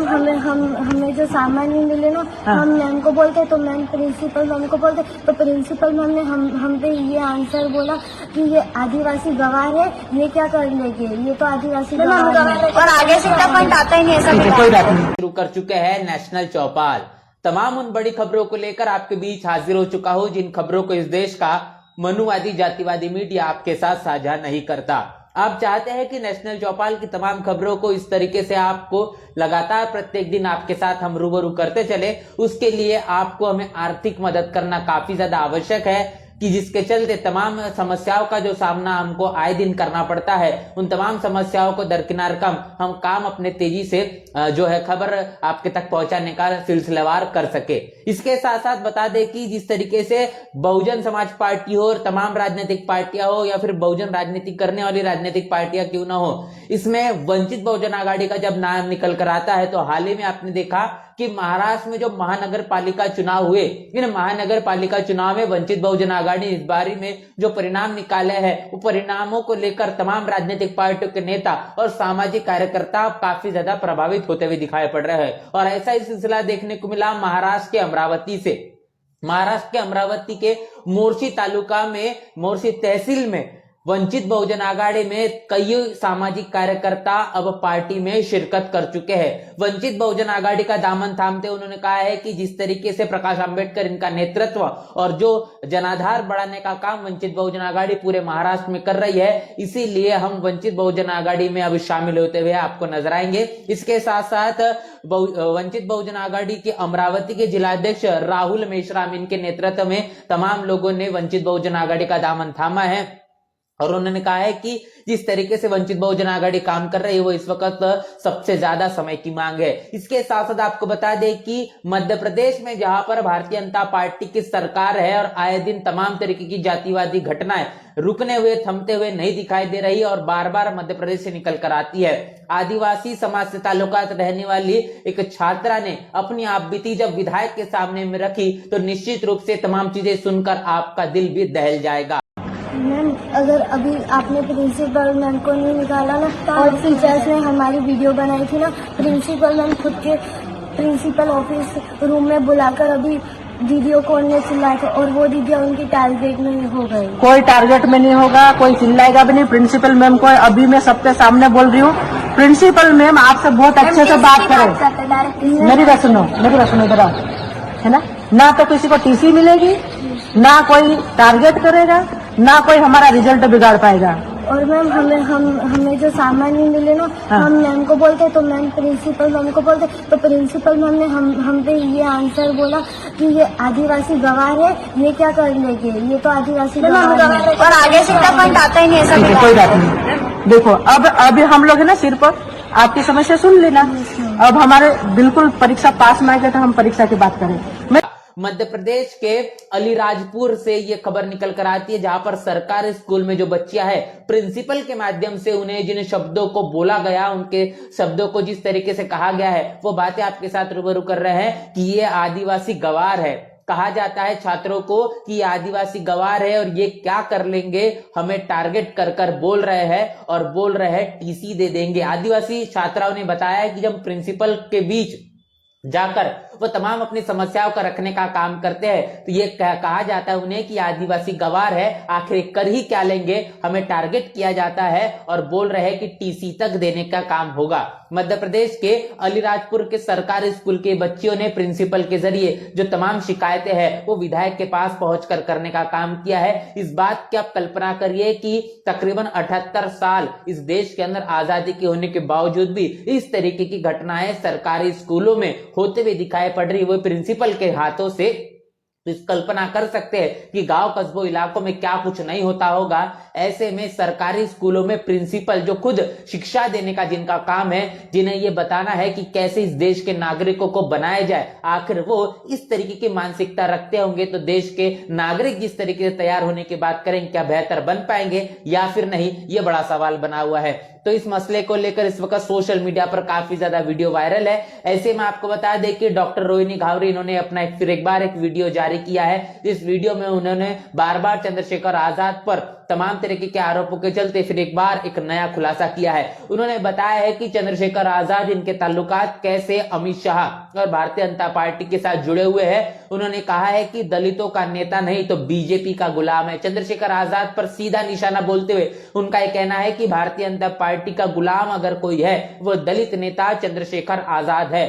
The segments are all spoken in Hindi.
मैम हमें जो सामान नहीं मिले ना, हम मैम को बोलते तो मैम प्रिंसिपल मैम को बोलते तो प्रिंसिपल मैम ने हम पे ये आंसर बोला कि ये आदिवासी गवार है, ये क्या कर लेंगे, ये तो आदिवासी गवार है और आगे से इतना पॉइंट आता ही नहीं ऐसा। कोई बात नहीं। शुरू कर चुके हैं नेशनल चौपाल। तमाम उन बड़ी खबरों को लेकर आपके बीच हाजिर हो चुका हूं जिन खबरों को इस देश का मनुवादी जातिवादी मीडिया आपके साथ साझा नहीं करता। आप चाहते हैं कि नेशनल चौपाल की तमाम खबरों को इस तरीके से आपको लगातार प्रत्येक दिन आपके साथ हम रूबरू करते चले, उसके लिए आपको हमें आर्थिक मदद करना काफी ज्यादा आवश्यक है कि जिसके चलते तमाम समस्याओं का जो सामना हमको आए दिन करना पड़ता है, उन तमाम समस्याओं को दरकिनार हम काम अपने तेजी से जो है खबर आपके तक पहुंचाने का सिलसिलेवार कर सके। इसके साथ साथ बता दें कि जिस तरीके से बहुजन समाज पार्टी हो और तमाम राजनीतिक पार्टियां हो या फिर बहुजन राजनीति करने वाली राजनीतिक पार्टियां क्यों ना हो, इसमें वंचित बहुजन आघाड़ी का जब नाम निकल कर आता है तो हाल ही में आपने देखा कि महाराष्ट्र में जो महानगर पालिका चुनाव हुए, इन महानगर पालिका चुनाव में वंचित बहुजन आघाड़ी इस बारी में जो परिणाम निकाले हैं, वो परिणामों को लेकर तमाम राजनीतिक पार्टियों के नेता और सामाजिक कार्यकर्ता काफी ज्यादा प्रभावित होते हुए दिखाई पड़ रहे हैं। और ऐसा ही सिलसिला देखने को मिला महाराष्ट्र के अमरावती से। महाराष्ट्र के अमरावती के मोर्शी तालुका में, मोर्शी तहसील में वंचित बहुजन आघाड़ी में कई सामाजिक कार्यकर्ता अब पार्टी में शिरकत कर चुके हैं। वंचित बहुजन आघाड़ी का दामन थामते उन्होंने कहा है कि जिस तरीके से प्रकाश अंबेडकर इनका नेतृत्व और जो जनाधार बढ़ाने का काम वंचित बहुजन आघाड़ी पूरे महाराष्ट्र में कर रही है, इसीलिए हम वंचित बहुजन आघाड़ी में अब शामिल होते हुए आपको नजर आएंगे। इसके साथ साथ वंचित बहुजन आघाड़ी के अमरावती के जिलाध्यक्ष राहुल मेश्राम, इनके नेतृत्व में तमाम लोगों ने वंचित बहुजन आघाड़ी का दामन थामा है और उन्होंने कहा है कि जिस तरीके से वंचित बहुजन आघाड़ी काम कर रही है वो इस वक्त सबसे ज्यादा समय की मांग है। इसके साथ साथ आपको बता दें कि मध्य प्रदेश में जहां पर भारतीय जनता पार्टी की सरकार है और आए दिन तमाम तरीके की जातिवादी घटनाएं रुकने हुए थमते हुए नहीं दिखाई दे रही और बार बार मध्य प्रदेश से निकल कर आती है। आदिवासी समाज से ताल्लुकात रहने वाली एक छात्रा ने अपनी आपबीती जब विधायक के सामने में रखी तो निश्चित रूप से तमाम चीजें सुनकर आपका दिल भी दहल जाएगा। मैम अगर अभी आपने प्रिंसिपल मैम को नहीं निकाला ना और टीचर्स ने हमारी वीडियो बनाई थी ना, प्रिंसिपल मैम खुद के प्रिंसिपल ऑफिस रूम में बुलाकर अभी दीदियों को उन्हें चिल्लाया था और वो दीदियाँ उनकी टारगेट में हो गई। कोई टारगेट में नहीं होगा, कोई चिल्लाएगा भी नहीं। प्रिंसिपल मैम को अभी मैं सबके सामने बोल रही हूँ, प्रिंसिपल मैम आपसे बहुत अच्छे से बात करें। मेरी बात सुनो इधर आओ, है ना तो किसी को टीसी मिलेगी, ना कोई टारगेट करेगा, ना कोई हमारा रिजल्ट बिगाड़ पाएगा। और मैम हमें जो सामान नहीं मिले ना, हम मैम को बोलते तो मैम प्रिंसिपल मैम को बोलते तो प्रिंसिपल मैम ने हम पे ये आंसर बोला कि ये आदिवासी गवार है, ये क्या कर लेंगे, ये तो आदिवासी गवार है और आगे से इतना पॉइंट आता ही नहीं ऐसा। कोई बात नहीं। देखो अब अभी हम लोग है ना सिर पर आपकी समस्या सुन लेना। अब हमारे बिल्कुल परीक्षा पास में आएगा तो हम परीक्षा की बात करें। मध्य प्रदेश के अलीराजपुर से ये खबर निकल कर आती है जहां पर सरकारी स्कूल में जो बच्चियां है, प्रिंसिपल के माध्यम से उन्हें जिन शब्दों को बोला गया, उनके शब्दों को जिस तरीके से कहा गया है, वो बातें आपके साथ रूबरू कर रहे हैं कि ये आदिवासी गवार है। कहा जाता है छात्रों को कि ये आदिवासी गवार है और ये क्या कर लेंगे, हमें टारगेट कर कर बोल रहे हैं और बोल रहे हैं टीसी दे देंगे। आदिवासी छात्राओं ने बताया कि जब प्रिंसिपल के बीच जाकर वो तमाम अपनी समस्याओं का रखने का काम करते हैं तो ये कहा जाता है उन्हें कि आदिवासी गवार है, आखिर कर ही क्या लेंगे, हमें टारगेट किया जाता है और बोल रहे हैं कि टीसी तक देने का काम होगा। मध्य प्रदेश के अलीराजपुर के सरकारी स्कूल के बच्चियों ने प्रिंसिपल के जरिए जो तमाम शिकायतें हैं वो विधायक के पास पहुंचकर करने का काम किया है। इस बात की आप कल्पना करिए कि तकरीबन 78 साल इस देश के अंदर आजादी के होने के बावजूद भी इस तरीके की घटनाएं सरकारी स्कूलों में होते हुए दिखाई पड़ रही, वो प्रिंसिपल के हाथों से। तो इस कल्पना कर सकते हैं कि गांव कस्बों इलाकों में क्या कुछ नहीं होता होगा। ऐसे में सरकारी स्कूलों में प्रिंसिपल जो खुद शिक्षा देने का जिनका काम है, जिन्हें ये बताना है कि कैसे इस देश के नागरिकों को बनाया जाए, आखिर वो इस तरीके की मानसिकता रखते होंगे तो देश के नागरिक जिस तरीके से तैयार होने की बात करें, क्या बेहतर बन पाएंगे या फिर नहीं, ये बड़ा सवाल बना हुआ है। तो इस मसले को लेकर इस वक्त सोशल मीडिया पर काफी ज्यादा वीडियो वायरल है। ऐसे में आपको बता दें कि डॉक्टर रोहिणी घावरी इन्होंने अपना फिर एक बार एक वीडियो जारी किया है। इस वीडियो में उन्होंने बार बार चंद्रशेखर आजाद पर तमाम तरीके के आरोपों के चलते फिर एक बार एक नया खुलासा किया है। उन्होंने बताया है कि चंद्रशेखर आजाद इनके ताल्लुकात कैसे अमित शाह और भारतीय जनता पार्टी के साथ जुड़े हुए हैं। उन्होंने कहा है कि दलितों का नेता नहीं तो बीजेपी का गुलाम है। चंद्रशेखर आजाद पर सीधा निशाना बोलते हुए उनका यह कहना है कि भारतीय जनता पार्टी का गुलाम अगर कोई है वो दलित नेता चंद्रशेखर आजाद है।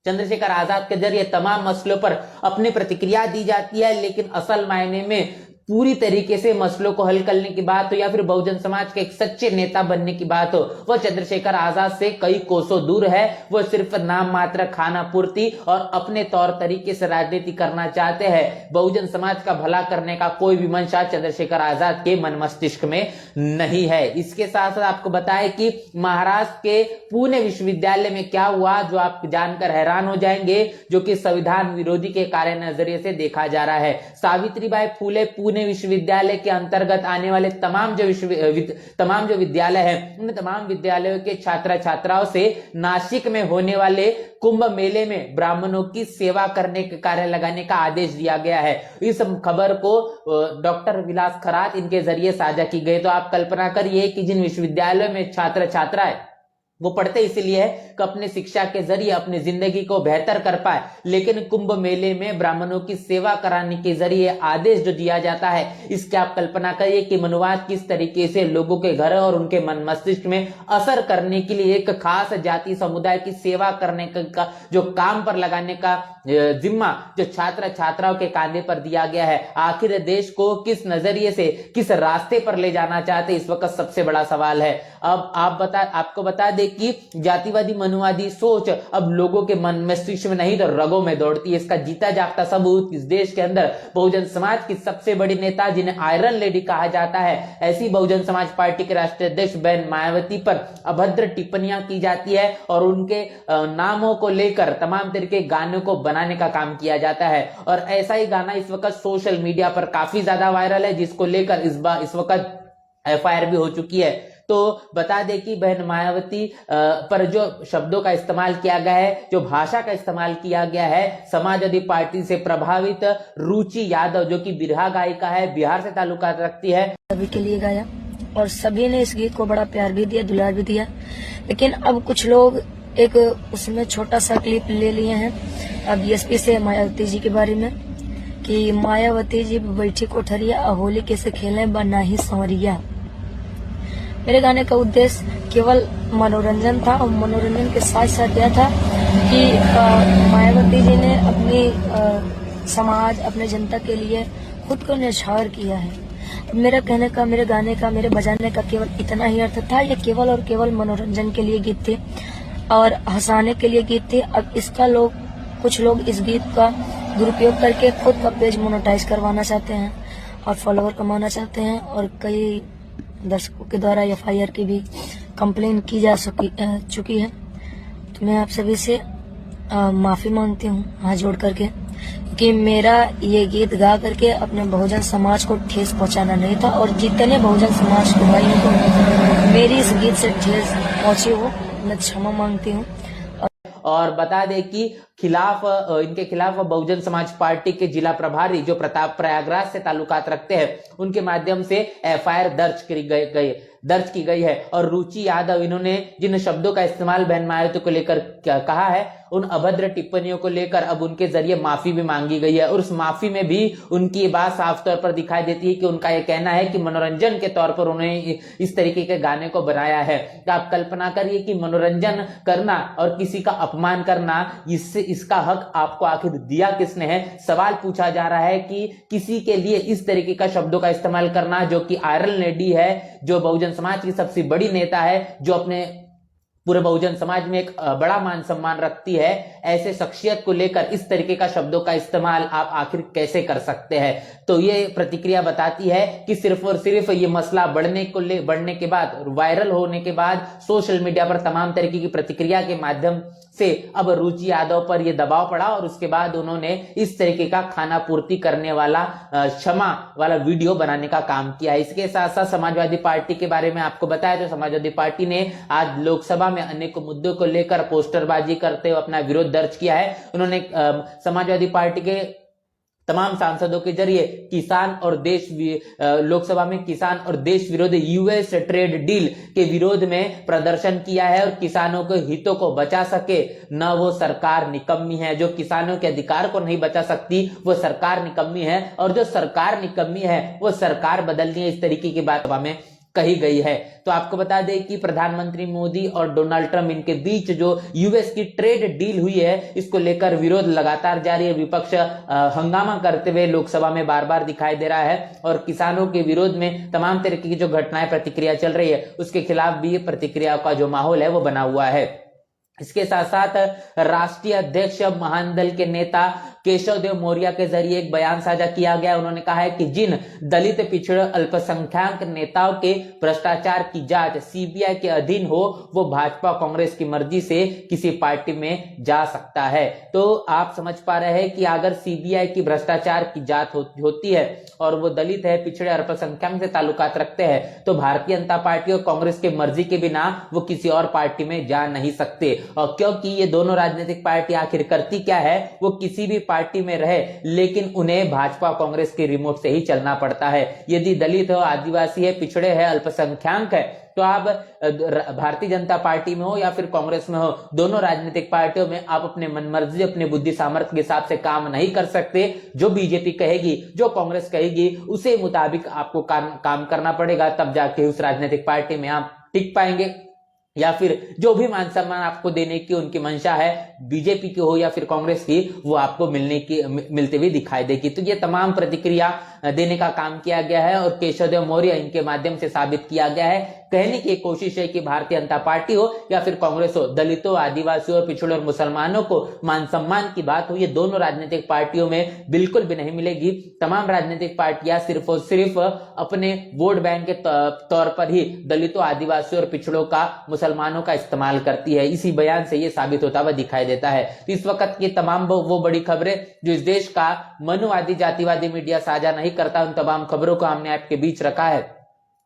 चंद्रशेखर आजाद के जरिए तमाम मसलों पर अपनी प्रतिक्रिया दी जाती है, लेकिन असल मायने में पूरी तरीके से मसलों को हल करने की बात हो या फिर बहुजन समाज के एक सच्चे नेता बनने की बात हो, वह चंद्रशेखर आजाद से कई कोसों दूर है। वह सिर्फ नाम मात्र खाना पूर्ति और अपने तौर तरीके से राजनीति करना चाहते हैं। बहुजन समाज का भला करने का कोई भी मंशा चंद्रशेखर आजाद के मन मस्तिष्क में नहीं है। इसके साथ साथ आपको बताएं कि महाराष्ट्र के पुणे विश्वविद्यालय में क्या हुआ, जो आप जानकर हैरान हो जाएंगे, जो कि संविधान विरोधी के कार्य नजरिए से देखा जा रहा है। सावित्रीबाई फुले पुणे विश्वविद्यालय के अंतर्गत आने वाले तमाम जो विद्यालय हैं, उन तमाम विद्यालयों के छात्र छात्राओं से नासिक में होने वाले कुंभ मेले में ब्राह्मणों की सेवा करने के कार्य लगाने का आदेश दिया गया है। इस खबर को डॉक्टर विलास खरात इनके जरिए साझा की गई। तो आप कल्पना करिए कि जिन विश्वविद्यालयों में छात्र छात्राएं वो पढ़ते इसलिए है कि अपने शिक्षा के जरिए अपनी जिंदगी को बेहतर कर पाए, लेकिन कुंभ मेले में ब्राह्मणों की सेवा कराने के जरिए आदेश जो दिया जाता है, इसकी आप कल्पना करिए कि मनुवाद किस तरीके से लोगों के घर और उनके मन मस्तिष्क में असर करने के लिए एक खास जाति समुदाय की सेवा करने का जो काम पर लगाने का जिम्मा जो छात्र छात्राओं के कांधे पर दिया गया है। आखिर देश को किस नजरिए से किस रास्ते पर ले जाना चाहते, इस वक्त सबसे बड़ा सवाल है। अब आपको बता दें कि जातिवादी मनुवादी सोच अब लोगों के मन मस्तिष्क में नहीं तो रगों में दौड़ती है। इसका जीता जागता सबूत इस देश के अंदर बहुजन समाज की सबसे बड़ी नेता, जिन्हें आयरन लेडी कहा जाता है, ऐसी बहुजन समाज पार्टी के राष्ट्रीय अध्यक्ष बहन मायावती पर अभद्र टिप्पणियां की जाती है और उनके नामों को लेकर तमाम तरीके गानों को बनाने का काम किया जाता है। और ऐसा ही गाना इस वक्त सोशल मीडिया पर काफी ज्यादा वायरल है, जिसको लेकर इस वक्त FIR भी हो चुकी है। तो बता दें कि बहन मायावती पर जो शब्दों का इस्तेमाल किया गया है, जो भाषा का इस्तेमाल किया गया है, समाजवादी पार्टी से प्रभावित रुचि यादव, जो कि बिरहा गायिका है, बिहार से ताल्लुकात रखती है, सभी के लिए गाया और सभी ने इस गीत को बड़ा प्यार भी दिया, दुलार भी दिया। लेकिन अब कुछ लोग एक उसमें छोटा सा क्लिप ले लिए हैं BSP से मायावती जी के बारे में कि मायावती जी बैठी कोठरिया होली कैसे खेले बना ही संवरिया। मेरे गाने का उद्देश्य केवल मनोरंजन था और मनोरंजन के साथ साथ यह था कि मायावती जी ने अपनी समाज, अपने जनता के लिए खुद को न्यौछावर किया है। मेरा कहने का, मेरे गाने का, मेरे बजाने का केवल इतना ही अर्थ था, ये केवल और केवल मनोरंजन के लिए गीत थे और हंसाने के लिए गीत थे। अब इसका कुछ लोग इस गीत का दुरुपयोग करके खुद का पेज मोनेटाइज करवाना चाहते हैं और फॉलोवर कमाना चाहते हैं और कई दर्शकों के द्वारा FIR की भी कंप्लेन की जा चुकी है। तो मैं आप सभी से माफी मांगती हूँ हाथ जोड़ करके कि मेरा ये गीत गा करके अपने बहुजन समाज को ठेस पहुंचाना नहीं था और जितने बहुजन समाज के भाइयों को मेरी इस गीत से ठेस पहुंची हो मैं क्षमा मांगती हूँ। और बता दें कि इनके खिलाफ बहुजन समाज पार्टी के जिला प्रभारी जो प्रयागराज से ताल्लुकात रखते हैं, उनके माध्यम से FIR दर्ज की गई है। और रुचि यादव, इन्होंने जिन शब्दों का इस्तेमाल बहन मायावती को लेकर कहा है, उन अभद्र टिप्पणियों को लेकर अब उनके जरिए माफी भी मांगी गई है और उस माफी में भी उनकी बात साफ तौर पर दिखाई देती है कि उनका यह कहना है कि मनोरंजन के तौर पर उन्होंने इस तरीके के गाने को बनाया है। तो आप कल्पना करिए कि मनोरंजन करना और किसी का अपमान करना, इसका हक आपको आखिर दिया किसने है। सवाल पूछा जा रहा है कि किसी के लिए इस तरीके का शब्दों का इस्तेमाल करना, जो कि आयरन लेडी है, जो बहुजन समाज की सबसे बड़ी नेता है, जो अपने पूरे बहुजन समाज में एक बड़ा मान सम्मान रखती है, ऐसे शख्सियत को लेकर इस तरीके का शब्दों का इस्तेमाल आप आखिर कैसे कर सकते हैं। तो ये प्रतिक्रिया बताती है कि सिर्फ और सिर्फ ये मसला बढ़ने के बाद, वायरल होने के बाद, सोशल मीडिया पर तमाम तरीके की प्रतिक्रिया के माध्यम से अब रुचि यादव पर यह दबाव पड़ा और उसके बाद उन्होंने इस तरीके का खाना पूर्ति करने वाला क्षमा वाला वीडियो बनाने का काम किया है। इसके साथ साथ समाजवादी पार्टी के बारे में आपको बताया, तो समाजवादी पार्टी ने आज लोकसभा में अनेक मुद्दों को लेकर पोस्टरबाजी करते हुए अपना विरोध दर्ज किया है। उन्होंने समाजवादी पार्टी के तमाम सांसदों के जरिए किसान और लोकसभा में किसान और देश विरोधी यूएस ट्रेड डील के विरोध में प्रदर्शन किया है और किसानों के हितों को बचा सके न वो सरकार निकम्मी है। जो किसानों के अधिकार को नहीं बचा सकती वो सरकार निकम्मी है, और जो सरकार निकम्मी है वो सरकार बदलनी है। इस तरीके की बात में कही गई है। तो आपको बता दें कि प्रधानमंत्री मोदी और डोनाल्ड ट्रंप इनके बीच जो यूएस की ट्रेड डील हुई है, इसको लेकर विरोध लगातार जारी है। विपक्ष हंगामा करते हुए लोकसभा में बार बार दिखाई दे रहा है और किसानों के विरोध में तमाम तरीके की जो घटनाएं प्रतिक्रिया चल रही है उसके खिलाफ भी प्रतिक्रिया का जो माहौल है वो बना हुआ है। इसके साथ साथ राष्ट्रीय अध्यक्ष महानदल के नेता केशव देव मौर्य के जरिए एक बयान साझा किया गया। उन्होंने कहा है कि जिन दलित पिछड़े अल्पसंख्यक नेताओं के भ्रष्टाचार की जांच सीबीआई के अधीन हो वो भाजपा कांग्रेस की मर्जी से किसी पार्टी में जा सकता है। तो आप समझ पा रहे हैं कि अगर सीबीआई की भ्रष्टाचार की जांच होती है और वो दलित है, पिछड़े अल्पसंख्यक से ताल्लुकात रखते हैं, तो भारतीय जनता पार्टी और कांग्रेस की मर्जी के बिना वो किसी और पार्टी में जा नहीं सकते। और क्योंकि ये दोनों राजनीतिक पार्टी आखिर करती क्या है, वो किसी भी पार्टी में रहे लेकिन उन्हें भाजपा कांग्रेस के रिमोट से ही चलना पड़ता है। यदि दलित हो, आदिवासी है, पिछड़े है, अल्पसंख्यक है, तो आप भारतीय जनता पार्टी में हो या फिर कांग्रेस में हो, दोनों राजनीतिक पार्टियों में आप अपने मनमर्जी, अपने बुद्धि सामर्थ्य के हिसाब से काम नहीं कर सकते। जो बीजेपी कहेगी, जो कांग्रेस कहेगी, उसे मुताबिक आपको काम करना पड़ेगा, तब जाके उस राजनीतिक पार्टी में आप टिक पाएंगे। या फिर जो भी मान सम्मान आपको देने की उनकी मंशा है, बीजेपी की हो या फिर कांग्रेस की, वो आपको मिलते हुए दिखाई देगी। तो ये तमाम प्रतिक्रिया देने का काम किया गया है और केशव देव मौर्य इनके माध्यम से साबित किया गया है। कहने की कोशिश है कि भारतीय जनता पार्टी हो या फिर कांग्रेस हो, दलितों, आदिवासियों, पिछड़ों और मुसलमानों को मान सम्मान की बात हो, ये दोनों राजनीतिक पार्टियों में बिल्कुल भी नहीं मिलेगी। तमाम राजनीतिक पार्टियां सिर्फ और सिर्फ अपने वोट बैंक के तौर पर ही दलितों, आदिवासियों और पिछड़ों का, मुसलमानों का इस्तेमाल करती है। इसी बयान से ये साबित होता हुआ दिखाई देता है। तो इस वक्त की तमाम वो बड़ी खबरें जो इस देश का मनुवादी, जातिवादी मीडिया साझा नहीं करता, उन तमाम खबरों को हमने आपके बीच रखा है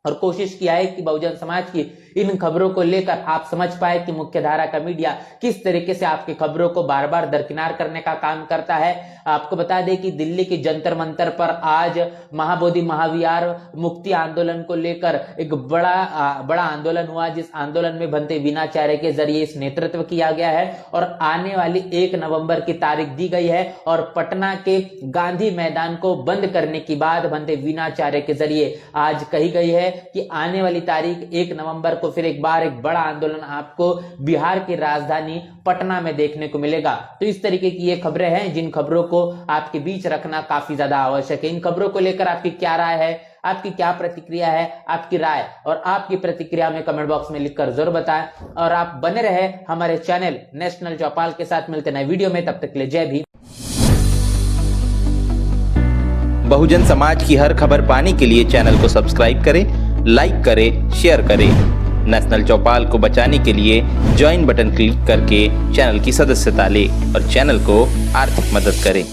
और कोशिश किया है कि बहुजन समाज की इन खबरों को लेकर आप समझ पाए कि मुख्यधारा का मीडिया किस तरीके से आपकी खबरों को बार बार दरकिनार करने का काम करता है। आपको बता दें कि दिल्ली के जंतर मंतर पर आज महाबोधि महाविहार मुक्ति आंदोलन को लेकर एक बड़ा आंदोलन हुआ, जिस आंदोलन में भंते वीणाचार्य के जरिए इस नेतृत्व किया गया है और आने वाली 1 नवंबर की तारीख दी गई है और पटना के गांधी मैदान को बंद करने की बात भंते वीणाचार्य के जरिए आज कही गई है कि आने वाली तारीख 1 नवंबर को फिर एक बार एक बड़ा आंदोलन आपको बिहार की राजधानी पटना में देखने को मिलेगा। तो इस तरीके की ये खबरें हैं जिन खबरों को आपके बीच रखना काफी ज्यादा आवश्यक है। इन खबरों को लेकर आपकी क्या राय है, आपकी क्या प्रतिक्रिया है, आपकी राय और आपकी प्रतिक्रिया में कमेंट बॉक्स में लिखकर जरूर बताएं और आप बने रहे हमारे चैनल नेशनल चौपाल के साथ। मिलते नए वीडियो में, तब तक के लिए जय भीम। बहुजन समाज की हर खबर पाने के लिए चैनल को सब्सक्राइब करें, लाइक करें, शेयर करें। नेशनल चौपाल को बचाने के लिए ज्वाइन बटन क्लिक करके चैनल की सदस्यता लें और चैनल को आर्थिक मदद करें।